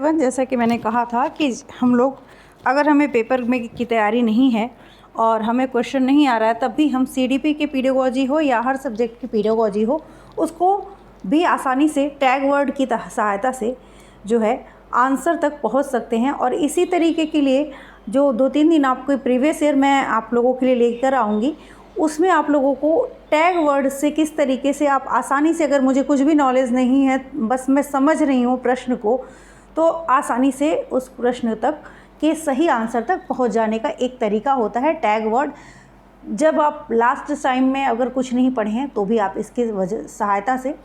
Everyone, जैसा कि मैंने कहा था कि हम लोग अगर हमें पेपर में की तैयारी नहीं है और हमें क्वेश्चन नहीं आ रहा है, तब भी हम सीडीपी की पीडियोलॉजी हो या हर सब्जेक्ट की पीडियोलॉजी हो, उसको भी आसानी से टैग वर्ड की सहायता से जो है आंसर तक पहुंच सकते हैं। और इसी तरीके के लिए जो 2-3 दिन आपको प्रीवियस ईयर मैं आप लोगों के लिए लेकर आऊँगी, उसमें आप लोगों को टैग वर्ड से किस तरीके से आप आसानी से, अगर मुझे कुछ भी नॉलेज नहीं है, बस मैं समझ रही हूँ प्रश्न को, तो आसानी से उस प्रश्न तक के सही आंसर तक पहुँच जाने का एक तरीका होता है टैग वर्ड। जब आप लास्ट टाइम में अगर कुछ नहीं पढ़े हैं तो भी आप इसकी सहायता से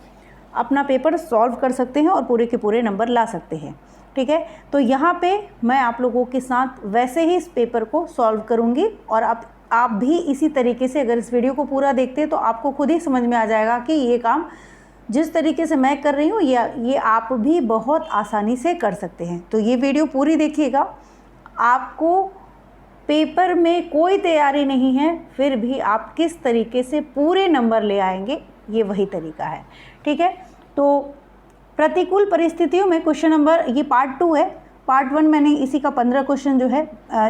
अपना पेपर सॉल्व कर सकते हैं और पूरे के पूरे नंबर ला सकते हैं। ठीक है, तो यहाँ पे मैं आप लोगों के साथ वैसे ही इस पेपर को सॉल्व करूँगी और आप भी इसी तरीके से अगर इस वीडियो को पूरा देखते हैं तो आपको खुद ही समझ में आ जाएगा कि ये काम जिस तरीके से मैं कर रही हूँ ये आप भी बहुत आसानी से कर सकते हैं। तो ये वीडियो पूरी देखिएगा। आपको पेपर में कोई तैयारी नहीं है, फिर भी आप किस तरीके से पूरे नंबर ले आएंगे, ये वही तरीका है। ठीक है, तो प्रतिकूल परिस्थितियों में क्वेश्चन नंबर, ये पार्ट 2 है। पार्ट 1 मैंने इसी का 15 क्वेश्चन जो है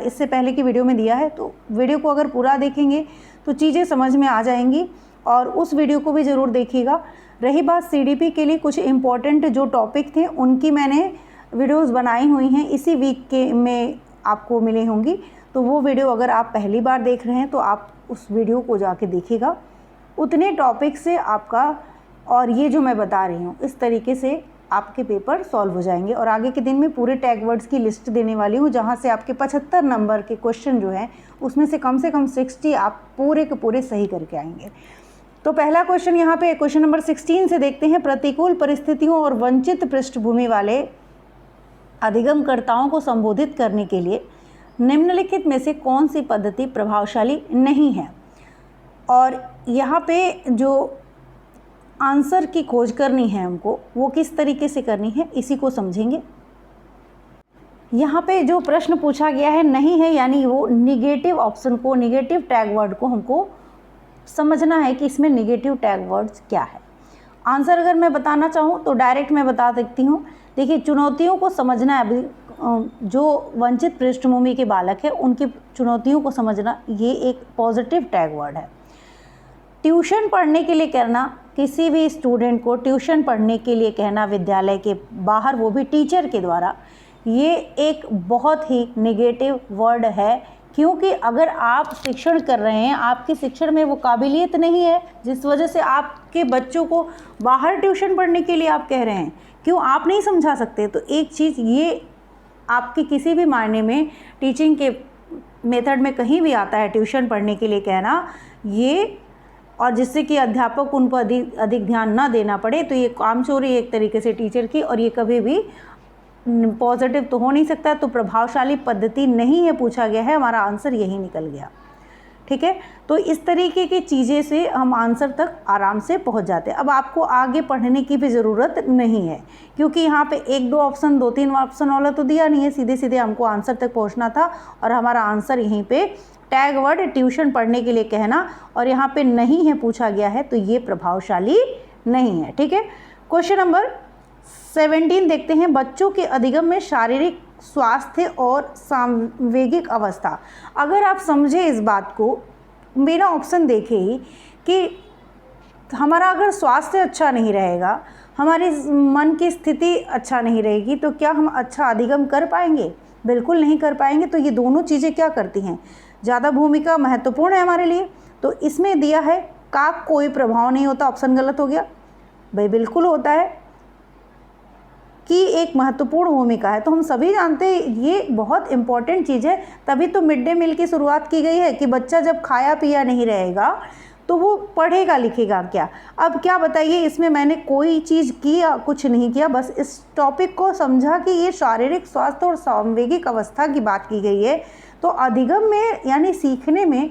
इससे पहले की वीडियो में दिया है, तो वीडियो को अगर पूरा देखेंगे तो चीज़ें समझ में आ जाएंगी और उस वीडियो को भी ज़रूर देखिएगा। रही बात सीडीपी के लिए कुछ इम्पॉर्टेंट जो टॉपिक थे उनकी मैंने वीडियोज़ बनाई हुई हैं, इसी वीक के में आपको मिली होंगी। तो वो वीडियो अगर आप पहली बार देख रहे हैं तो आप उस वीडियो को जाके देखिएगा। उतने टॉपिक से आपका, और ये जो मैं बता रही हूँ इस तरीके से आपके पेपर सॉल्व हो जाएंगे। और आगे के दिन में पूरे टैग वर्ड्स की लिस्ट देने वाली हूँ, जहाँ से आपके 75 नंबर के क्वेश्चन जो हैं उसमें से कम 60 आप पूरे के पूरे सही करके आएंगे। तो पहला क्वेश्चन यहाँ पे क्वेश्चन नंबर 16 से देखते हैं। प्रतिकूल परिस्थितियों और वंचित पृष्ठभूमि वाले अधिगमकर्ताओं को संबोधित करने के लिए निम्नलिखित में से कौन सी पद्धति प्रभावशाली नहीं है। और यहाँ पे जो आंसर की खोज करनी है हमको, वो किस तरीके से करनी है, इसी को समझेंगे। यहाँ पे जो प्रश्न पूछा गया है नहीं है, यानी वो निगेटिव ऑप्शन को, निगेटिव टैग वर्ड को हमको समझना है कि इसमें निगेटिव टैग वर्ड्स क्या है। आंसर अगर मैं बताना चाहूँ तो डायरेक्ट मैं बता सकती हूँ। देखिए, चुनौतियों को समझना है। अभी जो वंचित पृष्ठभूमि के बालक है उनकी चुनौतियों को समझना, ये एक पॉजिटिव टैग वर्ड है। ट्यूशन पढ़ने के लिए कहना, किसी भी स्टूडेंट को ट्यूशन पढ़ने के लिए कहना विद्यालय के बाहर, वो भी टीचर के द्वारा, ये एक बहुत ही नेगेटिव वर्ड है। क्योंकि अगर आप शिक्षण कर रहे हैं, आपके शिक्षण में वो काबिलियत नहीं है जिस वजह से आपके बच्चों को बाहर ट्यूशन पढ़ने के लिए आप कह रहे हैं, क्यों आप नहीं समझा सकते? तो एक चीज़ ये आपके किसी भी मायने में टीचिंग के मेथड में कहीं भी आता है, ट्यूशन पढ़ने के लिए कहना ये, और जिससे कि अध्यापक उन पर अधिक ध्यान ना देना पड़े, तो ये कामचोरी एक तरीके से टीचर की, और ये कभी भी पॉजिटिव तो हो नहीं सकता। तो प्रभावशाली पद्धति नहीं है पूछा गया है, हमारा आंसर यही निकल गया। ठीक है, तो इस तरीके की चीज़ें से हम आंसर तक आराम से पहुंच जाते हैं। अब आपको आगे पढ़ने की भी ज़रूरत नहीं है, क्योंकि यहाँ पे 1-2 ऑप्शन, 2-3 ऑप्शन वाला तो दिया नहीं है, सीधे सीधे हमको आंसर तक पहुँचना था। और हमारा आंसर यहीं पे टैग वर्ड ट्यूशन पढ़ने के लिए कहना, और यहाँ पे नहीं है पूछा गया है, तो ये प्रभावशाली नहीं है। ठीक है, क्वेश्चन नंबर 17 देखते हैं। बच्चों के अधिगम में शारीरिक स्वास्थ्य और सांवेगिक अवस्था। अगर आप समझे इस बात को, मेरा ऑप्शन देखे ही कि हमारा अगर स्वास्थ्य अच्छा नहीं रहेगा, हमारी मन की स्थिति अच्छा नहीं रहेगी, तो क्या हम अच्छा अधिगम कर पाएंगे? बिल्कुल नहीं कर पाएंगे। तो ये दोनों चीज़ें क्या करती हैं, ज़्यादा भूमिका महत्वपूर्ण है हमारे लिए। तो इसमें दिया है का कोई प्रभाव नहीं होता, ऑप्शन गलत हो गया भाई, बिल्कुल होता है कि एक महत्वपूर्ण भूमिका है। तो हम सभी जानते हैं ये बहुत इम्पॉर्टेंट चीज़ है, तभी तो मिड डे मील की शुरुआत की गई है कि बच्चा जब खाया पिया नहीं रहेगा तो वो पढ़ेगा लिखेगा क्या। अब क्या बताइए, इसमें मैंने कोई चीज़ किया, कुछ नहीं किया, बस इस टॉपिक को समझा कि ये शारीरिक स्वास्थ्य और सांवेगिक अवस्था की बात की गई है। तो अधिगम में यानी सीखने में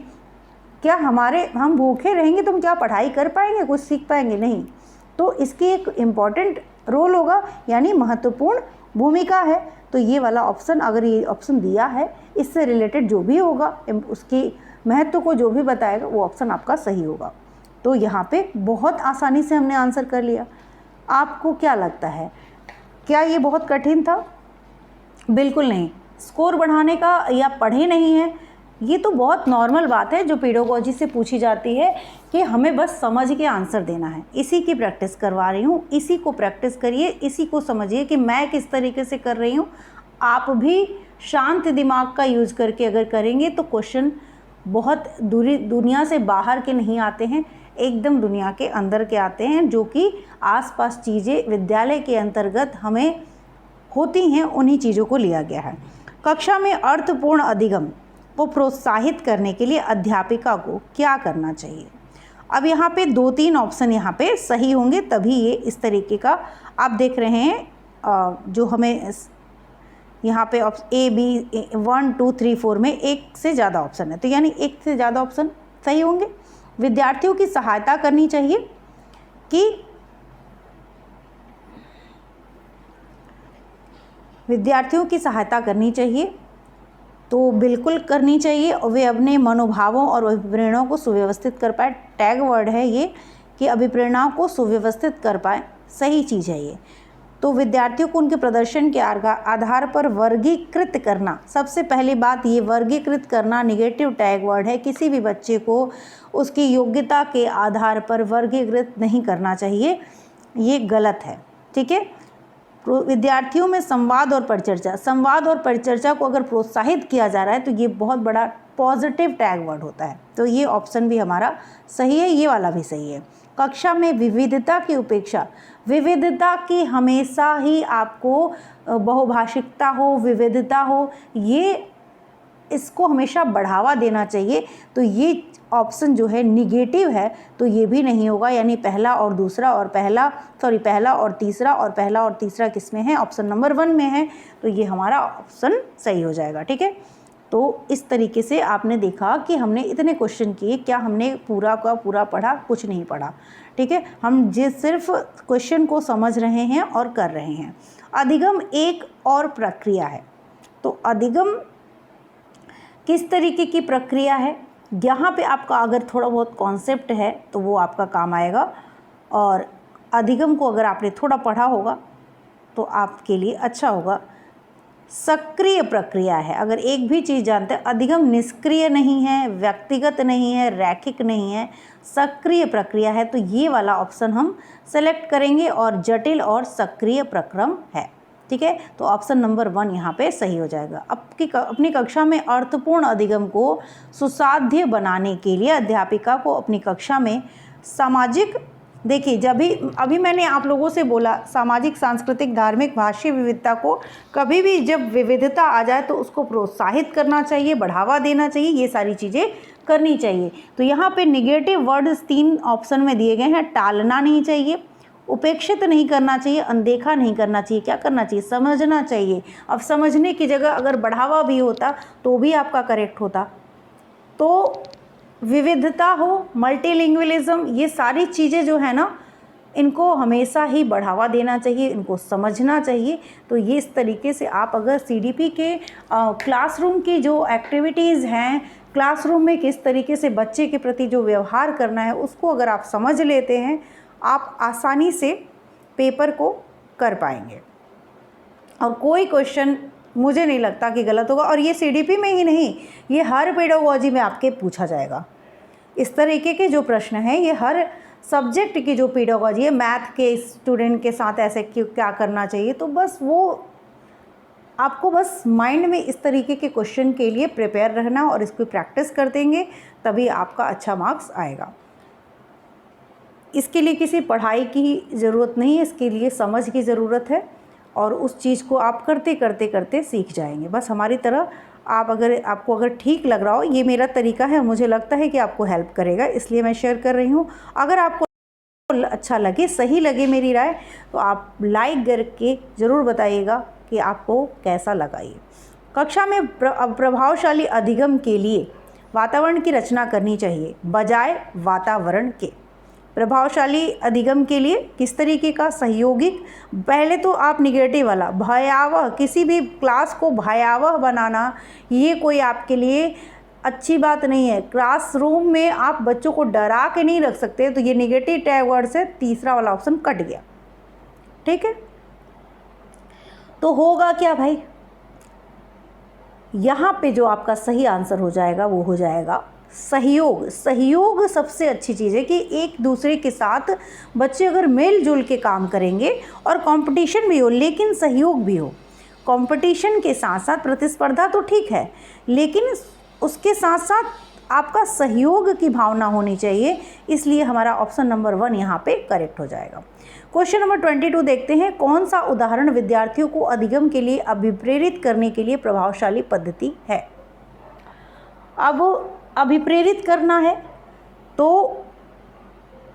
क्या हम भूखे रहेंगे तो हम क्या पढ़ाई कर पाएंगे, कुछ सीख पाएंगे? नहीं। तो इसकी एक इम्पॉर्टेंट रोल होगा, यानी महत्वपूर्ण भूमिका है। तो ये वाला ऑप्शन, अगर ये ऑप्शन दिया है, इससे रिलेटेड जो भी होगा, उसकी महत्व को जो भी बताएगा, वो ऑप्शन आपका सही होगा। तो यहाँ पे बहुत आसानी से हमने आंसर कर लिया। आपको क्या लगता है, क्या ये बहुत कठिन था? बिल्कुल नहीं। स्कोर बढ़ाने का या पढ़े नहीं हैं, ये तो बहुत नॉर्मल बात है जो पेडागोजी से पूछी जाती है कि हमें बस समझ के आंसर देना है। इसी की प्रैक्टिस करवा रही हूँ, इसी को प्रैक्टिस करिए, इसी को समझिए कि मैं किस तरीके से कर रही हूँ। आप भी शांत दिमाग का यूज़ करके अगर करेंगे तो क्वेश्चन बहुत दुनिया से बाहर के नहीं आते हैं, एकदम दुनिया के अंदर के आते हैं, जो कि आसपास चीज़ें विद्यालय के अंतर्गत हमें होती हैं, उन्हीं चीज़ों को लिया गया है। कक्षा में अर्थपूर्ण अधिगम को प्रोत्साहित करने के लिए अध्यापिका को क्या करना चाहिए? अब यहाँ पे 2-3 ऑप्शन यहाँ पे सही होंगे, तभी ये इस तरीके का आप देख रहे हैं। जो हमें यहाँ पे A B 1 2 3 4 में एक से ज़्यादा ऑप्शन है, तो यानी एक से ज़्यादा ऑप्शन सही होंगे। विद्यार्थियों की सहायता करनी चाहिए कि विद्यार्थियों की सहायता करनी चाहिए, तो बिल्कुल करनी चाहिए और वे अपने मनोभावों और अभिप्रेरणाओं को सुव्यवस्थित कर पाए। टैग वर्ड है ये कि अभिप्रेरणाओं को सुव्यवस्थित कर पाए, सही चीज़ है ये। तो विद्यार्थियों को उनके प्रदर्शन के आधार पर वर्गीकृत करना, सबसे पहली बात ये वर्गीकृत करना निगेटिव टैग वर्ड है। किसी भी बच्चे को उसकी योग्यता के आधार पर वर्गीकृत नहीं करना चाहिए, ये गलत है, ठीक है। विद्यार्थियों में संवाद और परिचर्चा को अगर प्रोत्साहित किया जा रहा है तो ये बहुत बड़ा पॉजिटिव टैग वर्ड होता है, तो ये ऑप्शन भी हमारा सही है, ये वाला भी सही है। कक्षा में विविधता की उपेक्षा, विविधता की हमेशा ही आपको बहुभाषिकता हो, विविधता हो, ये इसको हमेशा बढ़ावा देना चाहिए। तो ये ऑप्शन जो है निगेटिव है, तो ये भी नहीं होगा, यानी पहला और तीसरा और पहला और तीसरा किस में है? ऑप्शन नंबर 1 में है, तो ये हमारा ऑप्शन सही हो जाएगा, ठीक है। तो इस तरीके से आपने देखा कि हमने इतने क्वेश्चन किए, क्या हमने पूरा का पूरा पढ़ा? कुछ नहीं पढ़ा, ठीक है। हम सिर्फ क्वेश्चन को समझ रहे हैं और कर रहे हैं। अधिगम एक और प्रक्रिया है, तो अधिगम किस तरीके की प्रक्रिया है? यहाँ पे आपका अगर थोड़ा बहुत कॉन्सेप्ट है तो वो आपका काम आएगा, और अधिगम को अगर आपने थोड़ा पढ़ा होगा तो आपके लिए अच्छा होगा। सक्रिय प्रक्रिया है, अगर एक भी चीज़ जानते हैं, अधिगम निष्क्रिय नहीं है, व्यक्तिगत नहीं है, रैखिक नहीं है, सक्रिय प्रक्रिया है, तो ये वाला ऑप्शन हम सेलेक्ट करेंगे और जटिल और सक्रिय प्रक्रम है, ठीक है। तो ऑप्शन नंबर 1 यहाँ पे सही हो जाएगा। अपनी कक्षा में अर्थपूर्ण अधिगम को सुसाध्य बनाने के लिए अध्यापिका को अपनी कक्षा में सामाजिक, देखिए जब भी अभी मैंने आप लोगों से बोला सामाजिक, सांस्कृतिक, धार्मिक, भाषीय विविधता को कभी भी जब विविधता आ जाए तो उसको प्रोत्साहित करना चाहिए, बढ़ावा देना चाहिए, ये सारी चीज़ें करनी चाहिए। तो यहाँ पे निगेटिव वर्ड्स 3 ऑप्शन में दिए गए हैं। टालना नहीं चाहिए, उपेक्षित नहीं करना चाहिए, अनदेखा नहीं करना चाहिए, क्या करना चाहिए? समझना चाहिए। अब समझने की जगह अगर बढ़ावा भी होता तो भी आपका करेक्ट होता। तो विविधता हो, मल्टीलिंगुअलिज्म, ये सारी चीज़ें जो है ना, इनको हमेशा ही बढ़ावा देना चाहिए, इनको समझना चाहिए। तो ये इस तरीके से आप अगर CDP के क्लासरूम की जो एक्टिविटीज़ हैं, क्लासरूम में किस तरीके से बच्चे के प्रति जो व्यवहार करना है, उसको अगर आप समझ लेते हैं, आप आसानी से पेपर को कर पाएंगे और कोई क्वेश्चन मुझे नहीं लगता कि गलत होगा। और ये CDP में ही नहीं, ये हर पेडागोजी में आपके पूछा जाएगा। इस तरीके के जो प्रश्न हैं ये हर सब्जेक्ट की जो पेडागोजी है, मैथ के स्टूडेंट के साथ ऐसे क्या करना चाहिए, तो बस वो आपको बस माइंड में इस तरीके के क्वेश्चन के लिए प्रिपेयर रहना और इसको प्रैक्टिस कर देंगे, तभी आपका अच्छा मार्क्स आएगा। इसके लिए किसी पढ़ाई की ज़रूरत नहीं है, इसके लिए समझ की ज़रूरत है और उस चीज़ को आप करते करते करते सीख जाएंगे। बस हमारी तरह आप आपको अगर ठीक लग रहा हो, ये मेरा तरीका है, मुझे लगता है कि आपको हेल्प करेगा, इसलिए मैं शेयर कर रही हूँ। अगर आपको अच्छा लगे, सही लगे मेरी राय, तो आप लाइक करके ज़रूर बताइएगा कि आपको कैसा लगा ये। कक्षा में प्रभावशाली अधिगम के लिए वातावरण की रचना करनी चाहिए बजाय वातावरण के। प्रभावशाली अधिगम के लिए किस तरीके का सहयोगिक, पहले तो आप निगेटिव वाला, भयावह, किसी भी क्लास को भयावह बनाना ये कोई आपके लिए अच्छी बात नहीं है। क्लासरूम में आप बच्चों को डरा के नहीं रख सकते, तो ये निगेटिव टैग वर्ड से तीसरा वाला ऑप्शन कट गया, ठीक है। तो होगा क्या भाई, यहाँ पे जो आपका सही आंसर हो जाएगा वो हो जाएगा सहयोग। सहयोग सबसे अच्छी चीज़ है कि एक दूसरे के साथ बच्चे अगर मिलजुल के काम करेंगे और कंपटीशन भी हो लेकिन सहयोग भी हो। कंपटीशन के साथ साथ प्रतिस्पर्धा तो ठीक है, लेकिन उसके साथ साथ आपका सहयोग की भावना होनी चाहिए, इसलिए हमारा ऑप्शन नंबर 1 यहाँ पे करेक्ट हो जाएगा। क्वेश्चन नंबर 22 देखते हैं, कौन सा उदाहरण विद्यार्थियों को अधिगम के लिए अभिप्रेरित करने के लिए प्रभावशाली पद्धति है। अब अभिप्रेरित करना है तो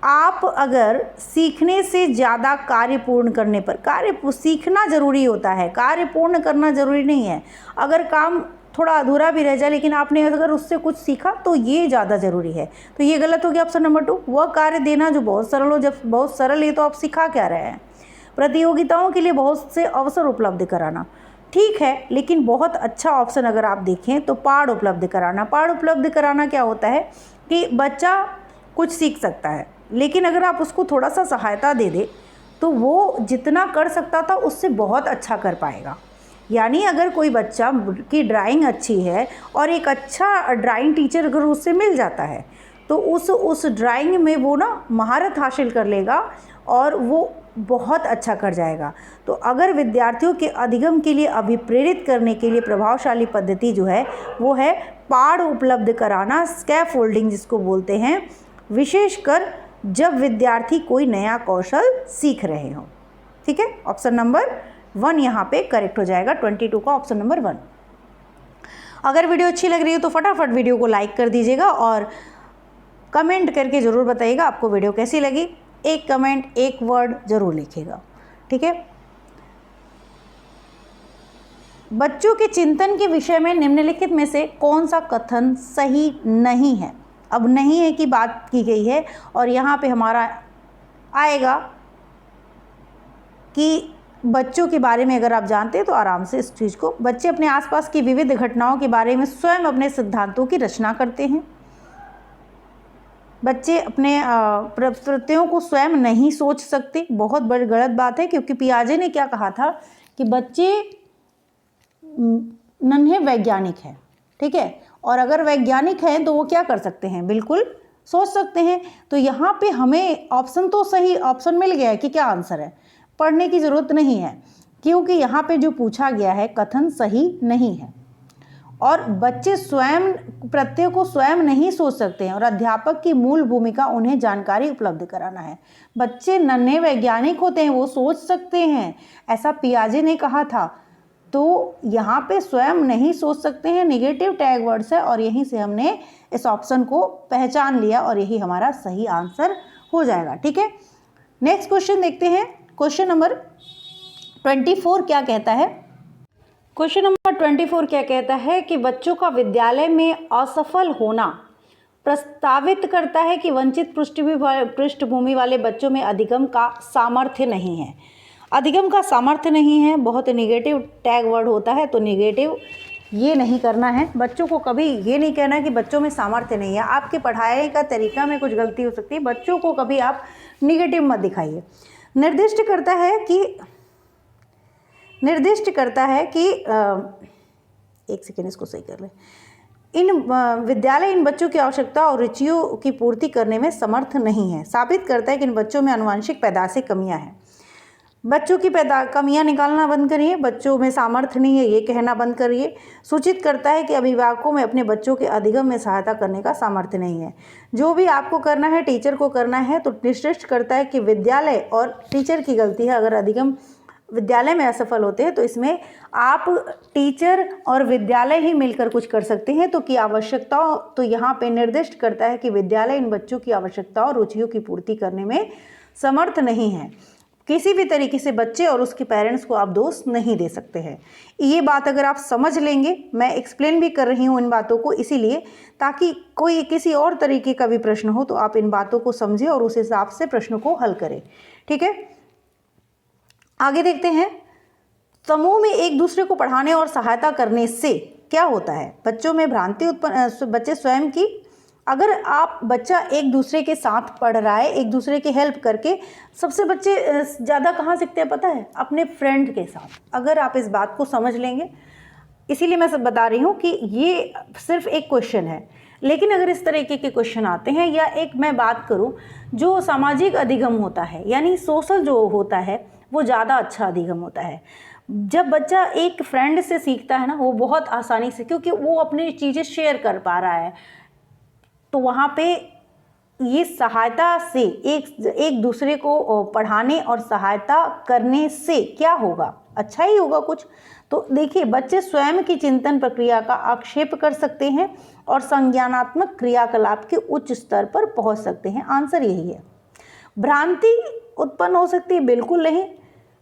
आप अगर सीखने से ज़्यादा कार्य पूर्ण करने पर, सीखना ज़रूरी होता है, कार्य पूर्ण करना ज़रूरी नहीं है। अगर काम थोड़ा अधूरा भी रह जाए लेकिन आपने अगर उससे कुछ सीखा तो ये ज़्यादा ज़रूरी है। तो ये गलत हो गया ऑप्शन नंबर 2। वह कार्य देना जो बहुत सरल हो। जब बहुत सरल है तो आप सिखा क्या रहे हैं। प्रतियोगिताओं के लिए बहुत से अवसर उपलब्ध कराना, ठीक है, लेकिन बहुत अच्छा ऑप्शन अगर आप देखें तो पाठ उपलब्ध कराना। पाठ उपलब्ध कराना क्या होता है कि बच्चा कुछ सीख सकता है, लेकिन अगर आप उसको थोड़ा सा सहायता दे दे तो वो जितना कर सकता था उससे बहुत अच्छा कर पाएगा। यानी अगर कोई बच्चा की ड्राइंग अच्छी है और एक अच्छा ड्राइंग टीचर अगर उससे मिल जाता है तो उस ड्राइंग में वो ना महारत हासिल कर लेगा और वो बहुत अच्छा कर जाएगा। तो अगर विद्यार्थियों के अधिगम के लिए अभिप्रेरित करने के लिए प्रभावशाली पद्धति जो है वो है पाठ उपलब्ध कराना, स्कैफोल्डिंग जिसको बोलते हैं, विशेषकर जब विद्यार्थी कोई नया कौशल सीख रहे हों। ठीक है, ऑप्शन नंबर 1 यहाँ पे करेक्ट हो जाएगा। 22 का ऑप्शन नंबर 1। अगर वीडियो अच्छी लग रही है तो फटाफट वीडियो को लाइक कर दीजिएगा और कमेंट करके ज़रूर बताइएगा आपको वीडियो कैसी लगी। एक कमेंट, एक वर्ड ज़रूर लिखिएगा। ठीक है, बच्चों के चिंतन के विषय में निम्नलिखित में से कौन सा कथन सही नहीं है। अब नहीं है की बात की गई है और यहाँ पे हमारा आएगा कि बच्चों के बारे में अगर आप जानते हैं तो आराम से इस चीज़ को, बच्चे अपने आसपास की विविध घटनाओं के बारे में स्वयं अपने सिद्धांतों की रचना करते हैं। बच्चे अपने प्रवृत्तियों को स्वयं नहीं सोच सकते, बहुत बड़ी गलत बात है, क्योंकि पियाजे ने क्या कहा था कि बच्चे नन्हे वैज्ञानिक हैं। ठीक है, और अगर वैज्ञानिक हैं तो वो क्या कर सकते हैं, बिल्कुल सोच सकते हैं। तो यहाँ पे हमें ऑप्शन तो सही ऑप्शन मिल गया है कि क्या आंसर है, पढ़ने की ज़रूरत नहीं है, क्योंकि यहाँ पे जो पूछा गया है कथन सही नहीं है। और बच्चे स्वयं प्रत्यय को स्वयं नहीं सोच सकते हैं और अध्यापक की मूल भूमिका उन्हें जानकारी उपलब्ध कराना है। बच्चे नन्हे वैज्ञानिक होते हैं, वो सोच सकते हैं, ऐसा पियाजे ने कहा था। तो यहाँ पे स्वयं नहीं सोच सकते हैं निगेटिव टैग वर्ड्स है और यहीं से हमने इस ऑप्शन को पहचान लिया और यही हमारा सही आंसर हो जाएगा। ठीक है, नेक्स्ट क्वेश्चन देखते हैं। क्वेश्चन नंबर 24 क्या कहता है। क्वेश्चन नंबर 24 क्या कहता है कि बच्चों का विद्यालय में असफल होना प्रस्तावित करता है कि वंचित पृष्ठभूमि वाले बच्चों में अधिगम का सामर्थ्य नहीं है। अधिगम का सामर्थ्य नहीं है बहुत निगेटिव टैग वर्ड होता है, तो निगेटिव ये नहीं करना है। बच्चों को कभी ये नहीं कहना कि बच्चों में सामर्थ्य नहीं है। आपके पढ़ाई का तरीका में कुछ गलती हो सकती है, बच्चों को कभी आप निगेटिव मत दिखाइए। निर्दिष्ट करता है कि एक सेकेंड इसको सही कर ले। विद्यालय इन बच्चों की आवश्यकता और रुचियों की पूर्ति करने में समर्थ नहीं है। साबित करता है कि इन बच्चों में आनुवंशिक पैदाशी कमियां हैं। बच्चों की कमियां निकालना बंद करिए, बच्चों में सामर्थ्य नहीं है ये कहना बंद करिए। सूचित करता है कि अभिभावकों में अपने बच्चों के अधिगम में सहायता करने का सामर्थ्य नहीं है। जो भी आपको करना है टीचर को करना है। तो निर्दिष्ट करता है कि विद्यालय और टीचर की गलती है अगर अधिगम विद्यालय में असफल होते हैं, तो इसमें आप टीचर और विद्यालय ही मिलकर कुछ कर सकते हैं। तो की आवश्यकताओं, तो यहाँ पे निर्दिष्ट करता है कि विद्यालय इन बच्चों की आवश्यकताओं और रुचियों की पूर्ति करने में समर्थ नहीं है। किसी भी तरीके से बच्चे और उसके पेरेंट्स को आप दोष नहीं दे सकते हैं। ये बात अगर आप समझ लेंगे, मैं एक्सप्लेन भी कर रही हूँ इन बातों को इसीलिए ताकि कोई किसी और तरीके का भी प्रश्न हो तो आप इन बातों को समझें और उस हिसाब से प्रश्न को हल करें। ठीक है, आगे देखते हैं। समूह में एक दूसरे को पढ़ाने और सहायता करने से क्या होता है। बच्चों में भ्रांति उत्पन्न, बच्चे स्वयं की, अगर आप बच्चा एक दूसरे के साथ पढ़ रहा है, एक दूसरे की हेल्प करके, सबसे बच्चे ज़्यादा कहाँ सीखते हैं पता है, अपने फ्रेंड के साथ। अगर आप इस बात को समझ लेंगे, इसीलिए मैं सब बता रही हूँ कि ये सिर्फ एक क्वेश्चन है। लेकिन अगर इस तरीके के क्वेश्चन आते हैं, या एक मैं बात करूँ जो सामाजिक अधिगम होता है, यानी सोशल जो होता है, वो ज़्यादा अच्छा अधिगम होता है। जब बच्चा एक फ्रेंड से सीखता है ना, वो बहुत आसानी से, क्योंकि वो अपनी चीज़ें शेयर कर पा रहा है, तो वहाँ पे ये सहायता से एक दूसरे को पढ़ाने और सहायता करने से क्या होगा, अच्छा ही होगा कुछ। तो देखिए, बच्चे स्वयं की चिंतन प्रक्रिया का आक्षेप कर सकते हैं और संज्ञानात्मक क्रियाकलाप के उच्च स्तर पर पहुंच सकते हैं। आंसर यही है। भ्रांति उत्पन्न हो सकती है, बिल्कुल नहीं।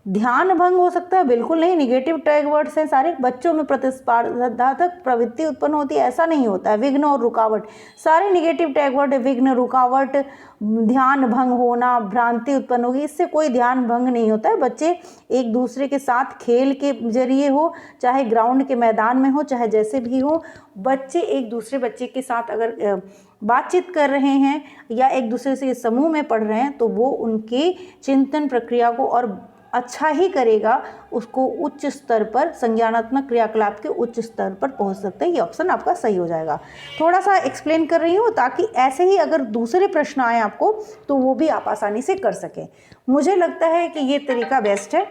ध्यान भंग हो सकता है, बिल्कुल नहीं। निगेटिव टैग वर्ड्स हैं सारे। बच्चों में प्रतिस्पर्धात्मक प्रवृत्ति उत्पन्न होती है, ऐसा नहीं होता है। विघ्न और रुकावट, सारे निगेटिव टैग वर्ड। विघ्न, रुकावट, ध्यान भंग होना, भ्रांति उत्पन्न होगी, इससे कोई ध्यान भंग नहीं होता है। बच्चे एक दूसरे के साथ खेल के जरिए हो, चाहे ग्राउंड के मैदान में हो, चाहे जैसे भी हो, बच्चे एक दूसरे बच्चे के साथ अगर बातचीत कर रहे हैं या एक दूसरे से समूह में पढ़ रहे हैं, तो वो उनके चिंतन प्रक्रिया को और अच्छा ही करेगा, उसको उच्च स्तर पर, संज्ञानात्मक क्रियाकलाप के उच्च स्तर पर पहुंच सकते हैं। ये ऑप्शन आपका सही हो जाएगा। थोड़ा सा एक्सप्लेन कर रही हूँ ताकि ऐसे ही अगर दूसरे प्रश्न आए आपको तो वो भी आप आसानी से कर सकें। मुझे लगता है कि ये तरीका बेस्ट है।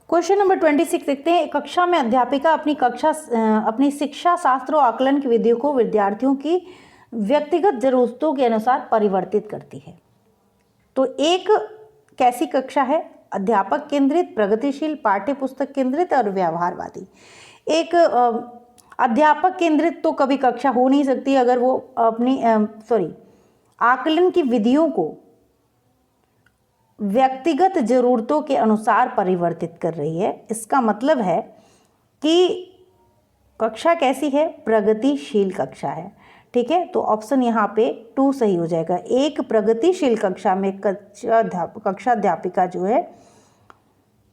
क्वेश्चन नंबर 26 देखते हैं। कक्षा में अध्यापिका अपनी शिक्षा शास्त्र और आकलन की विधियों को विद्यार्थियों की व्यक्तिगत जरूरतों के अनुसार परिवर्तित करती है। तो एक कैसी कक्षा है? अध्यापक केंद्रित, प्रगतिशील, पाठ्य पुस्तक केंद्रित और व्यवहारवादी। एक अध्यापक केंद्रित तो कभी कक्षा हो नहीं सकती अगर वो अपनी आकलन की विधियों को व्यक्तिगत जरूरतों के अनुसार परिवर्तित कर रही है। इसका मतलब है कि कक्षा कैसी है? प्रगतिशील कक्षा है। ठीक है, तो ऑप्शन यहाँ पे 2 सही हो जाएगा। एक प्रगतिशील कक्षा में कक्षा अध्यापिका जो है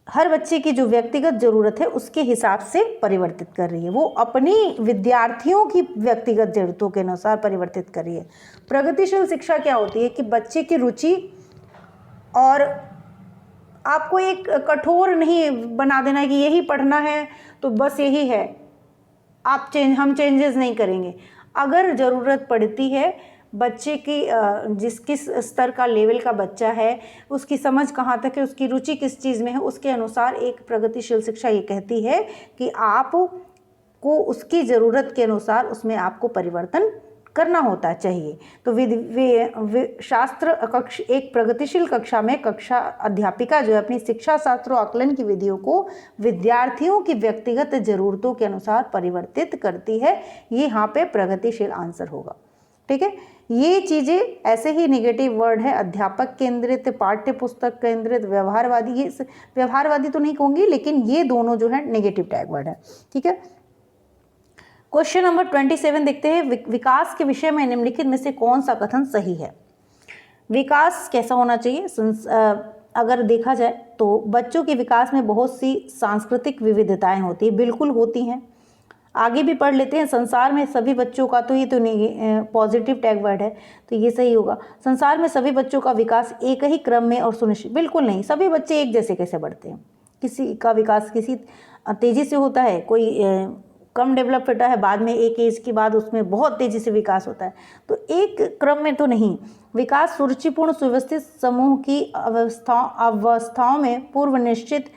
हर बच्चे की जो व्यक्तिगत जरूरत है उसके हिसाब से परिवर्तित कर रही है। वो अपनी विद्यार्थियों की व्यक्तिगत जरूरतों के अनुसार परिवर्तित कर रही है। प्रगतिशील शिक्षा क्या होती है कि बच्चे की रुचि, और आपको एक कठोर नहीं बना देना है कि यही पढ़ना है तो बस यही है, हम चेंजेस नहीं करेंगे। अगर ज़रूरत पड़ती है बच्चे की, किस स्तर का लेवल का बच्चा है, उसकी समझ कहाँ तक है, उसकी रुचि किस चीज़ में है, उसके अनुसार एक प्रगतिशील शिक्षा ये कहती है कि आप को उसकी ज़रूरत के अनुसार उसमें आपको परिवर्तन करना होता चाहिए। तो शास्त्र कक्ष, एक प्रगतिशील कक्षा में कक्षा अध्यापिका जो है अपनी शिक्षा शास्त्र और आकलन की विधियों को विद्यार्थियों की व्यक्तिगत जरूरतों के अनुसार परिवर्तित करती है। ये यहाँ पे प्रगतिशील आंसर होगा। ठीक है, ये चीज़ें ऐसे ही निगेटिव वर्ड है। अध्यापक केंद्रित, पाठ्य पुस्तक केंद्रित, व्यवहारवादी। ये व्यवहारवादी तो नहीं कहूँगी, लेकिन ये दोनों जो है नेगेटिव टैग वर्ड है। ठीक है, क्वेश्चन नंबर 27 देखते हैं। विकास के विषय में निम्नलिखित में से कौन सा कथन सही है? विकास कैसा होना चाहिए? अगर देखा जाए तो बच्चों के विकास में बहुत सी सांस्कृतिक विविधताएं होती हैं, बिल्कुल होती हैं। आगे भी पढ़ लेते हैं। संसार में सभी बच्चों का, तो ये तो नहीं, पॉजिटिव टैग वर्ड है तो ये सही होगा। संसार में सभी बच्चों का विकास एक ही क्रम में और सुनिश्चित, बिल्कुल नहीं। सभी बच्चे एक जैसे कैसे बढ़ते हैं? किसी का विकास किसी तेज़ी से होता है, कोई कम डेवलप होता है, बाद में एक एज के बाद उसमें बहुत तेज़ी से विकास होता है। तो एक क्रम में तो नहीं। विकास सुरुचिपूर्ण सुव्यवस्थित समूह की अवस्थाओं में पूर्व निश्चित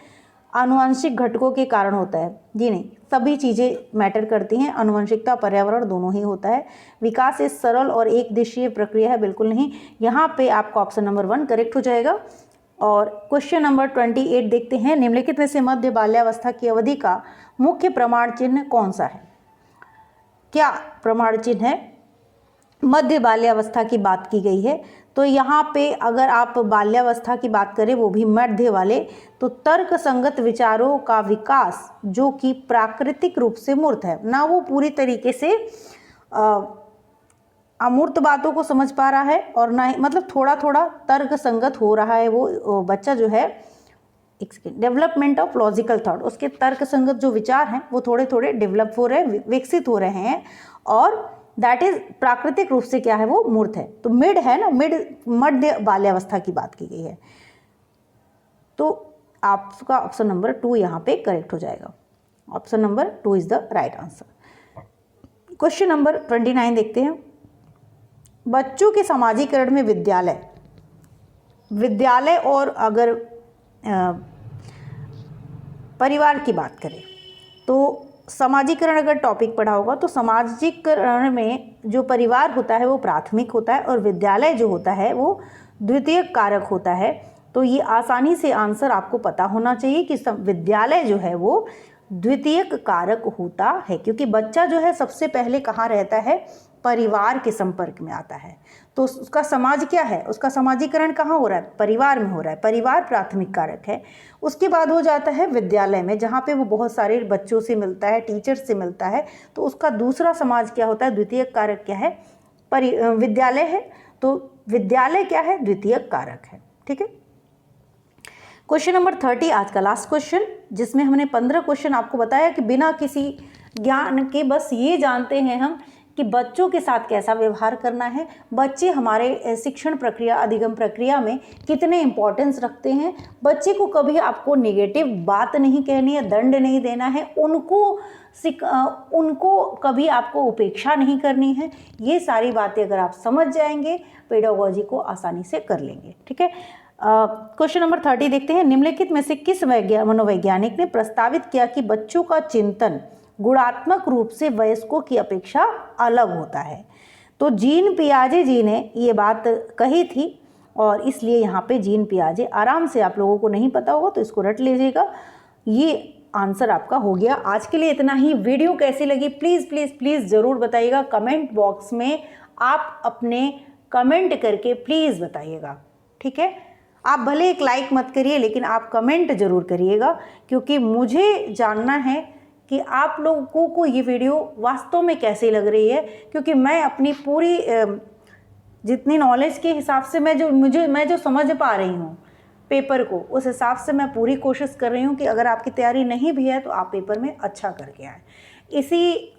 आनुवंशिक घटकों के कारण होता है। जी नहीं, सभी चीज़ें मैटर करती हैं। आनुवंशिकता, पर्यावरण दोनों ही होता है। विकास एक सरल और एक दिशीय प्रक्रिया है, बिल्कुल नहीं। यहाँ पे आपका ऑप्शन नंबर 1 करेक्ट हो जाएगा। और क्वेश्चन नंबर 28 देखते हैं। निम्नलिखित में से मध्य बाल्यावस्था की अवधि का मुख्य प्रमाण चिन्ह कौन सा है? क्या प्रमाण चिन्ह है? मध्य बाल्यावस्था की बात की गई है। तो यहाँ पे अगर आप बाल्यावस्था की बात करें, वो भी मध्य वाले, तो तर्क संगत विचारों का विकास जो कि प्राकृतिक रूप से मूर्त है, ना वो पूरी तरीके से अमूर्त बातों को समझ पा रहा है, और ना ही मतलब थोड़ा थोड़ा तर्क संगत हो रहा है वो बच्चा जो है। डेवलपमेंट ऑफ लॉजिकल थॉट, उसके तर्क संगत जो विचार हैं वो थोड़े थोड़े डेवलप हो रहे हैं, विकसित हो रहे हैं, और दैट इज प्राकृतिक रूप से क्या है, वो मूर्त है। तो मिड है ना, मध्य बाल्यावस्था की बात की गई है। तो आपका ऑप्शन नंबर 2 यहाँ पे करेक्ट हो जाएगा। Option number 2 is the right answer. Question number 29 देखते हैं। बच्चों के समाजीकरण में विद्यालय और अगर परिवार की बात करें तो समाजीकरण अगर टॉपिक पढ़ा होगा तो समाजीकरण में जो परिवार होता है वो प्राथमिक होता है और विद्यालय जो होता है वो द्वितीयक कारक होता है। तो ये आसानी से आंसर आपको पता होना चाहिए कि विद्यालय जो है वो द्वितीयक कारक होता है, क्योंकि बच्चा जो है सबसे पहले कहाँ रहता है, परिवार के संपर्क में आता है। तो उसका समाज क्या है, उसका समाजीकरण कहाँ हो रहा है, परिवार में हो रहा है। परिवार प्राथमिक कारक है। उसके बाद हो जाता है विद्यालय में, जहाँ पे वो बहुत सारे बच्चों से मिलता है, टीचर से मिलता है। तो उसका दूसरा समाज क्या होता है, द्वितीयक कारक क्या है, विद्यालय है। तो विद्यालय क्या है, द्वितीयक कारक है। ठीक है। क्वेश्चन नंबर 30 आज का लास्ट क्वेश्चन, जिसमें हमने 15 क्वेश्चन आपको बताया कि बिना किसी ज्ञान के बस ये जानते हैं हम कि बच्चों के साथ कैसा व्यवहार करना है, बच्चे हमारे शिक्षण प्रक्रिया, अधिगम प्रक्रिया में कितने इम्पोर्टेंस रखते हैं। बच्चे को कभी आपको नेगेटिव बात नहीं कहनी है, दंड नहीं देना है, उनको कभी आपको उपेक्षा नहीं करनी है। ये सारी बातें अगर आप समझ जाएंगे, पेडागोजी को आसानी से कर लेंगे। ठीक है। क्वेश्चन नंबर 30 देखते हैं। निम्नलिखित में से किस मनोवैज्ञानिक ने प्रस्तावित किया कि बच्चों का चिंतन गुणात्मक रूप से वयस्कों की अपेक्षा अलग होता है। तो जीन पियाजे जी ने ये बात कही थी और इसलिए यहाँ पे जीन पियाजे, आराम से आप लोगों को नहीं पता होगा तो इसको रट लीजिएगा। ये आंसर आपका हो गया। आज के लिए इतना ही। वीडियो कैसी लगी प्लीज़ प्लीज़ प्लीज़ ज़रूर बताइएगा। कमेंट बॉक्स में आप अपने कमेंट करके प्लीज़ बताइएगा। ठीक है। आप भले एक लाइक मत करिए लेकिन आप कमेंट ज़रूर करिएगा, क्योंकि मुझे जानना है कि आप लोगों को ये वीडियो वास्तव में कैसी लग रही है। क्योंकि मैं अपनी पूरी जितनी नॉलेज के हिसाब से मैं जो समझ पा रही हूँ पेपर को, उस हिसाब से मैं पूरी कोशिश कर रही हूँ कि अगर आपकी तैयारी नहीं भी है तो आप पेपर में अच्छा करके आएँ। इसी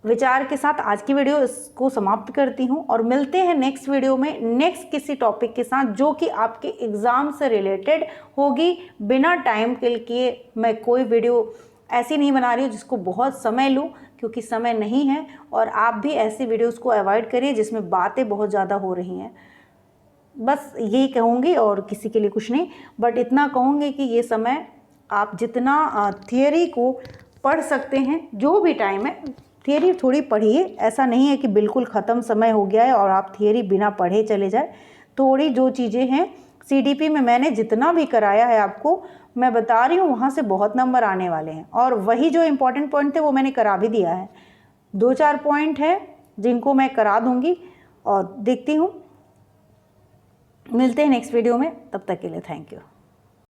विचार के साथ आज की वीडियो इसको समाप्त करती हूँ और मिलते हैं नेक्स्ट वीडियो में नेक्स्ट किसी टॉपिक के साथ जो कि आपके एग्ज़ाम से रिलेटेड होगी। बिना टाइम के लिए मैं कोई वीडियो ऐसी नहीं बना रही हूँ जिसको बहुत समय लूँ, क्योंकि समय नहीं है। और आप भी ऐसी वीडियोस को अवॉइड करिए जिसमें बातें बहुत ज़्यादा हो रही हैं। बस यही कहूँगी और किसी के लिए कुछ नहीं, बट इतना कहूँगी कि ये समय आप जितना थियरी को पढ़ सकते हैं, जो भी टाइम है थियरी थोड़ी पढ़िए। ऐसा नहीं है कि बिल्कुल ख़त्म समय हो गया है और आप थियरी बिना पढ़े चले जाए। थोड़ी जो चीज़ें हैं CDP में मैंने जितना भी कराया है आपको मैं बता रही हूँ, वहाँ से बहुत नंबर आने वाले हैं। और वही जो इम्पोर्टेंट पॉइंट थे वो मैंने करा भी दिया है। 2-4 पॉइंट है जिनको मैं करा दूँगी और देखती हूँ। मिलते हैं नेक्स्ट वीडियो में, तब तक के लिए थैंक यू।